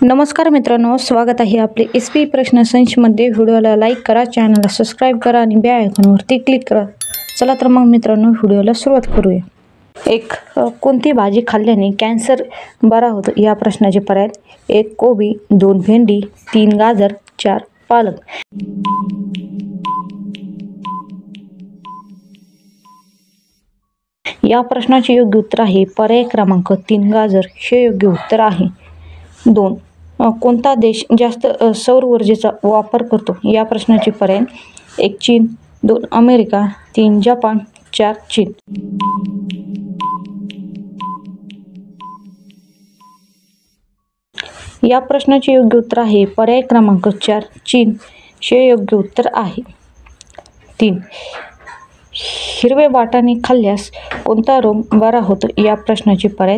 नमस्कार मित्रांनो, स्वागत आहे आपले SP प्रश्न संचमध्ये। व्हिडिओला लाईक करा, चॅनलला सबस्क्राईब करा आणि बेल आयकॉनवरती क्लिक करा। चला तर मग मित्रांनो, व्हिडिओला सुरुवात करूया। कोणती भाजी खाल्ल्याने कॅन्सर बरा होतो? या प्रश्नाचे पर्याय: 1 कोबी, 2 भेंडी, 3 गाजर, 4 पालक। या प्रश्नाचे योग्य उत्तर आहे पर्याय क्रमांक 3 गाजर हे योग्य उत्तर आहे। 2 कोणता देश जास्त सौर ऊर्जेचा वापर करतो? या प्रश्नाचे पर्याय: 1 चीन, 2 अमेरिका, 3 जपान, 4 चीन। या प्रश्नाचे योग्य उत्तर आहे पर्याय क्रमांक 4 चीन हे योग्य उत्तर आहे। 3 हिरवे वाटाणे खाल्ल्यास कोणता रोग बरा होतो? या प्रश्नाचे पर्याय: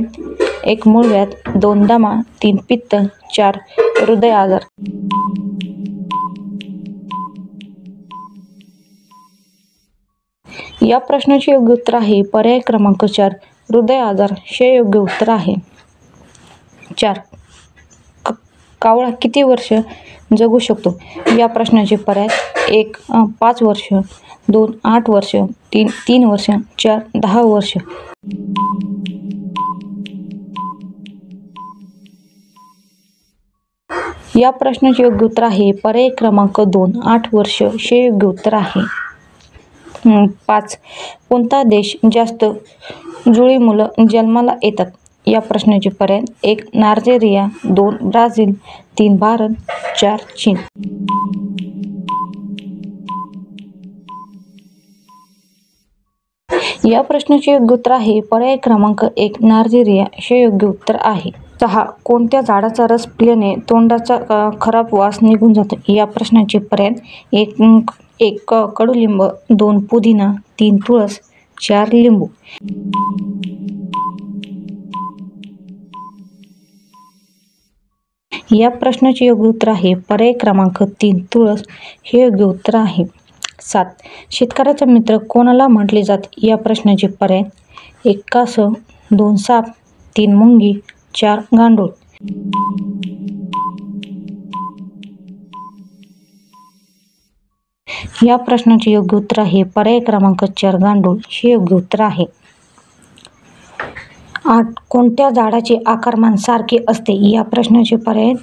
1 मूळव्याध, 2 दमा, 3 पित्त, 4 हृदय आजार। या प्रश्नाचे योग्य उत्तर आहे पर्याय क्रमांक 4 हृदय आजार हे योग्य उत्तर आहे। 4 कावळा किती वर्ष जगू शकतो? या प्रश्नाचे पर्याय: 1 5 वर्ष, 2 8 वर्ष, 3 वर्ष, 4 10 वर्ष। या प्रश्नाचे योग्य उत्तर आहे पर्याय क्रमांक 2 8 वर्ष हे योग्य उत्तर आहे। 5 कोणता देश जास्त जुळी मुलं जन्माला येतात? या प्रश्नाचे पर्याय: 1 नायजेरिया, 2 ब्राझील, 3 भारत, 4 चीन। या प्रश्नाचे योग्य उत्तर आहे पर्याय क्रमांक 1 नायजेरिया हे योग्य उत्तर आहे। 6 कोणत्या झाडाचा रस पिल्याने तोंडाचा खराब वास निघून जातो? या प्रश्नाचे पर्याय: 1 कडुलिंब, 2 पुदिना, 3 तुळस, 4 लिंबू। या प्रश्नाचे योग्य उत्तर आहे पर्याय क्रमांक 3 तुळस हे योग्य उत्तर आहे। 7 शेतकऱ्याचा मित्र कोणाला म्हटले जाते? या प्रश्नाचे पर्याय: 1 कासव, 2 साप, 3 मुंगी, 4 गांडूळ। या प्रश्नाचे योग्य उत्तर आहे पर्याय क्रमांक 4 गांडूळ हे योग्य उत्तर आहे। 8 कोणत्या झाडाचे आकारमान सारखे असते? या प्रश्नाचे पर्याय: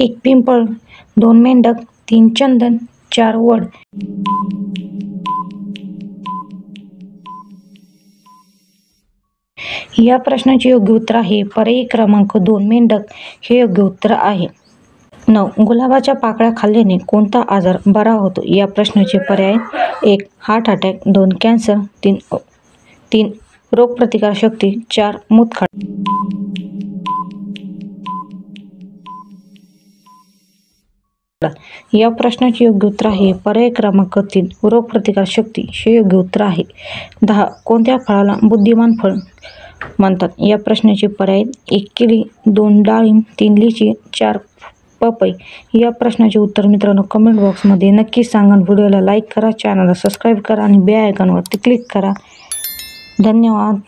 1 पिंपळ, 2 मेंढक, 3 चंदन, 4 वड। या प्रश्नाचे योग्य उत्तर आहे पर्याय क्रमांक 2 मेंढक हे योग्य उत्तर आहे। 9 गुलाबाच्या पाकळ्या खाल्ल्याने कोणता आजार बरा होतो? या प्रश्नाचे पर्याय: 1 हार्ट अटॅक, 2 कॅन्सर, 3 रोगप्रतिकारशक्ती, 4 मूतखडा। या प्रश्नाचे योग्य उत्तर आहे पर्याय क्रमांक 3 रोगप्रतिकारशक्ती हे योग्य उत्तर आहे। 10 कोणत्या फळाला बुद्धिमान फळ म्हणतात? या प्रश्नाचे पर्याय: 1 केळी, 2 डाळिंब, 3 लिची, 4 पपई। या प्रश्नाचे उत्तर मित्रांनो कमेंट बॉक्समध्ये नक्की सांगा। व्हिडिओला लाईक करा, चॅनलला सबस्क्राईब करा आणि बेल आयकॉनवरती क्लिक करा। धन्यवाद।